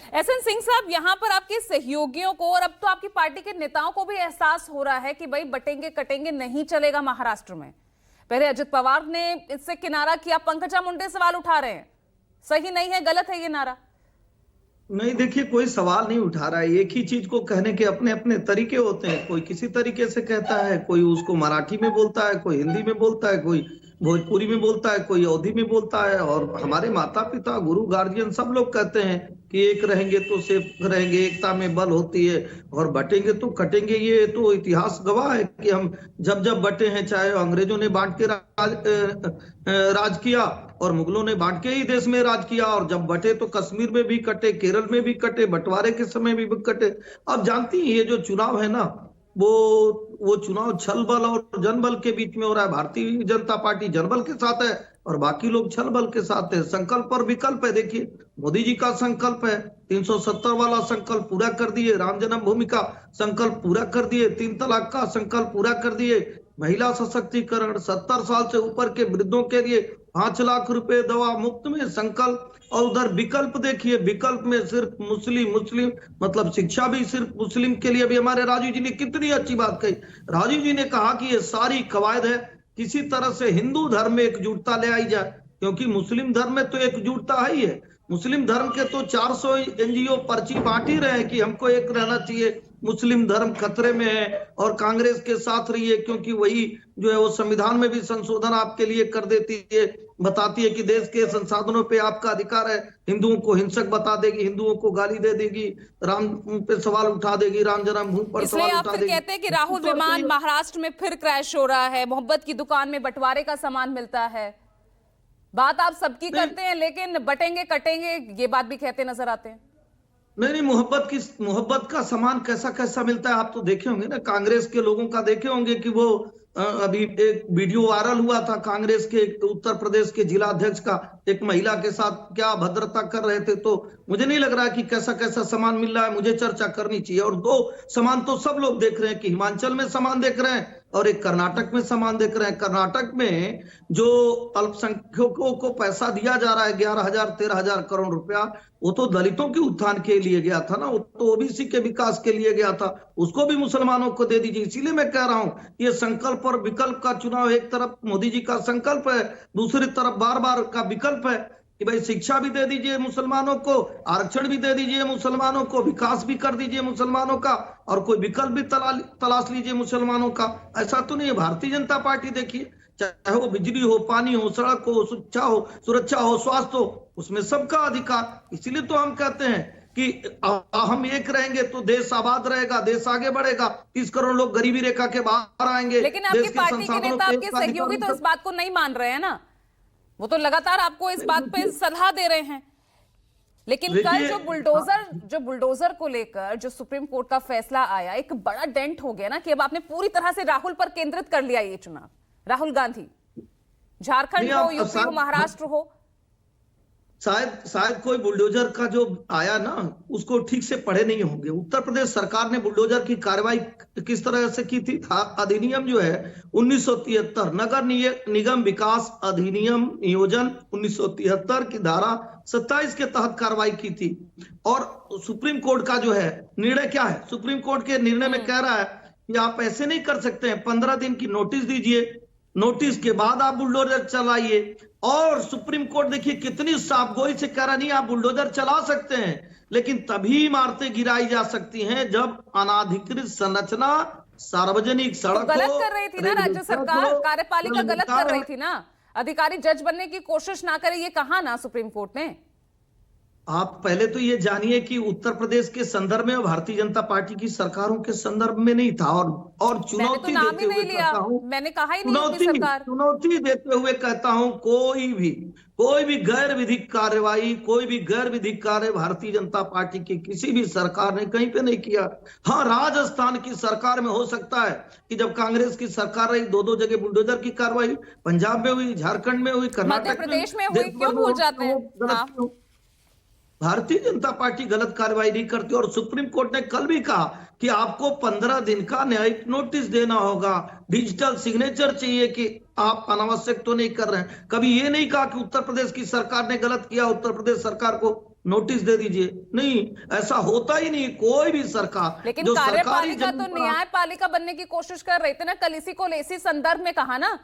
SN Singh साहब, यहाँ पर आपके सहयोगियों को और अब तो आपकी पार्टी के नेताओं को भी एहसास हो रहा है कि भाई बटेंगे कटेंगे नहीं चलेगा महाराष्ट्र में। पहले अजित पवार ने इससे किनारा किया, पंकजा मुंडे सवाल उठा रहे हैं, सही नहीं है, गलत है ये नारा। नहीं, देखिए, कोई सवाल नहीं उठा रहा है। एक ही चीज को कहने के अपने अपने तरीके होते हैं। कोई किसी तरीके से कहता है, कोई उसको मराठी में बोलता है, कोई हिंदी में बोलता है, कोई भोजपुरी में बोलता है, कोई अवधी में बोलता है। और हमारे माता पिता, गुरु, गार्जियन सब लोग कहते हैं कि एक रहेंगे तो सेफ रहेंगे, एकता में बल होती है, और बटेंगे तो कटेंगे। ये तो इतिहास गवाह है कि हम जब जब बटे हैं, चाहे अंग्रेजों ने बांट के राज किया और मुगलों ने बांट के ही देश में राज किया, और जब बटे तो कश्मीर में भी कटे, केरल में भी कटे, बंटवारे के समय भी कटे। अब जानती हैं, ये जो चुनाव है ना, वो चुनाव छल बल और जनबल के बीच में हो रहा है। भारतीय जनता पार्टी जनबल के साथ है और बाकी लोग छल बल के साथ है। संकल्प और विकल्प है। देखिए, मोदी जी का संकल्प है, 370 वाला संकल्प पूरा कर दिए, राम जन्मभूमि का संकल्प पूरा कर दिए, 3 तलाक का संकल्प पूरा कर दिए, महिला सशक्तिकरण, 70 साल से ऊपर के वृद्धों के लिए 5 लाख रुपए दवा मुफ्त में संकल्प। और उधर विकल्प देखिए, विकल्प में सिर्फ मुस्लिम मतलब शिक्षा भी सिर्फ मुस्लिम के लिए। अभी हमारे राजीव जी ने कितनी अच्छी बात कही। राजीव जी ने कहा कि ये सारी कवायद है, किसी तरह से हिंदू धर्म में एकजुटता ले आई जाए, क्योंकि मुस्लिम धर्म में तो एकजुटता है ही है। मुस्लिम धर्म के तो 400 एनजीओ पर्ची बांट ही रहे हैं कि हमको एक रहना चाहिए, मुस्लिम धर्म खतरे में है और कांग्रेस के साथ रहिए, क्योंकि वही जो है वो संविधान में भी संशोधन आपके लिए कर देती है, बताती है कि देश के संसाधनों पे आपका अधिकार है। हिंदुओं को हिंसक बता देगी, हिंदुओं को गाली दे देगी, राम पे सवाल उठा देगी, राम जन्मभूमि पर सवाल उठा देगी। कहते हैं कि राहुल विमान महाराष्ट्र में फिर क्रैश हो रहा है, मोहब्बत की दुकान में बंटवारे का सामान मिलता है। बात आप सबकी करते हैं, लेकिन बटेंगे कटेंगे ये बात भी कहते नजर आते हैं। नहीं, मोहब्बत का सामान कैसा कैसा मिलता है आप तो देखे होंगे ना। कांग्रेस के लोगों का देखे होंगे कि वो अभी एक वीडियो वायरल हुआ था, कांग्रेस के उत्तर प्रदेश के जिला अध्यक्ष का एक महिला के साथ क्या भद्रता कर रहे थे। तो मुझे नहीं लग रहा कि कैसा कैसा सामान मिल रहा है, मुझे चर्चा करनी चाहिए। और 2 सामान तो सब लोग देख रहे हैं कि हिमाचल में सामान देख रहे हैं और एक कर्नाटक में सामान देख रहे हैं। कर्नाटक में जो अल्पसंख्यकों को पैसा दिया जा रहा है 11,000-13,000 करोड़ रुपया, वो तो दलितों के उत्थान के लिए गया था ना, वो तो ओबीसी के विकास के लिए गया था, उसको भी मुसलमानों को दे दीजिए। इसीलिए मैं कह रहा हूं, ये संकल्प और विकल्प का चुनाव। एक तरफ मोदी जी का संकल्प है, दूसरी तरफ बार बार का विकल्प है कि भाई शिक्षा भी दे दीजिए मुसलमानों को, आरक्षण भी दे दीजिए मुसलमानों को, विकास भी कर दीजिए मुसलमानों का, और कोई विकल्प भी तलाश लीजिए मुसलमानों का। ऐसा तो नहीं है। भारतीय जनता पार्टी देखिए, चाहे वो बिजली हो, पानी हो, सड़क हो, शिक्षा हो, सुरक्षा हो, स्वास्थ्य हो, उसमें सबका अधिकार। इसीलिए तो हम कहते हैं कि हम एक रहेंगे तो देश आबाद रहेगा, देश आगे बढ़ेगा, 30 करोड़ लोग गरीबी रेखा के बाहर आएंगे। लेकिन आपकी पार्टी के नेता, आपके सहयोगी तो इस बात को नहीं मान रहे हैं ना, वो तो लगातार आपको इस बात पे सलाह दे रहे हैं। लेकिन कल जो बुलडोजर को लेकर जो सुप्रीम कोर्ट का फैसला आया, एक बड़ा डेंट हो गया ना कि अब आपने पूरी तरह से राहुल पर केंद्रित कर लिया ये चुनाव। राहुल गांधी, झारखंड हो, यूपी हो, महाराष्ट्र हो, शायद कोई बुलडोजर का जो आया ना, उसको ठीक से पढ़े नहीं होंगे। उत्तर प्रदेश सरकार ने बुलडोजर की कार्रवाई किस तरह से की थी। अधिनियम जो है 1973, नगर निगम विकास अधिनियम नियोजन 1973 की धारा 27 के तहत कार्रवाई की थी। और सुप्रीम कोर्ट का जो है निर्णय क्या है, सुप्रीम कोर्ट के निर्णय में कह रहा है कि आप ऐसे नहीं कर सकते हैं, 15 दिन की नोटिस दीजिए, नोटिस के बाद आप बुलडोजर चलाइए। और सुप्रीम कोर्ट देखिए कितनी साफगोई से कह रहा, नहीं आप बुलडोजर चला सकते हैं, लेकिन तभी इमारतें गिराई जा सकती हैं जब अनाधिकृत संरचना सार्वजनिक सड़क तो गलत कर रही थी ना राज्य सरकार, कार्यपालिका गलत कर रही थी ना, अधिकारी जज बनने की कोशिश ना करे, ये कहा ना सुप्रीम कोर्ट ने। आप पहले तो ये जानिए कि उत्तर प्रदेश के संदर्भ में भारतीय जनता पार्टी की सरकारों के संदर्भ में नहीं था। और चुनौती देते हुए कहता हूं, मैंने कहा ही नहीं चुनौती देते हुए कहता हूं, कोई भी गैर विधिक कार्यवाही, कोई भी गैर विधिक कार्य भारतीय जनता पार्टी की किसी भी सरकार ने कहीं पे नहीं किया। हाँ, राजस्थान की सरकार में हो सकता है कि जब कांग्रेस की सरकार रही 2-2 जगह बुलडोजर की कार्रवाई पंजाब में हुई, झारखंड में हुई, कर्नाटक में हुई, क्यों भूल जाते हैं। भारतीय जनता पार्टी गलत कार्रवाई नहीं करती। और सुप्रीम कोर्ट ने कल भी कहा कि आपको 15 दिन का न्यायिक नोटिस देना होगा, डिजिटल सिग्नेचर चाहिए कि आप अनावश्यक तो नहीं कर रहे हैं। कभी ये नहीं कहा कि उत्तर प्रदेश की सरकार ने गलत किया, उत्तर प्रदेश सरकार को नोटिस दे दीजिए। नहीं, ऐसा होता ही नहीं। कोई भी सरकार, लेकिन जो सरकारी कार्यपालिका जमीन तो पर न्यायपालिका बनने की कोशिश कर रहे थे ना, कल इसी को इसी संदर्भ में कहा ना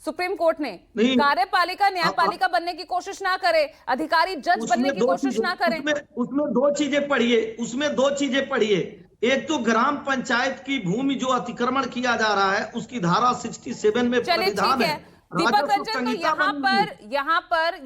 सुप्रीम कोर्ट ने, नहीं, कार्यपालिका न्यायपालिका बनने की कोशिश ना करे, अधिकारी जज बनने की कोशिश ना करें। उसमें दो चीजें पढ़िए, उसमें दो चीजें पढ़िए। एक तो ग्राम पंचायत की भूमि जो अतिक्रमण किया जा रहा है उसकी धारा 67 में चलिए प्राविधान ठीक है है। दीपक राजस्व रंजन, तो संहिता बनी हुई है। यहाँ पर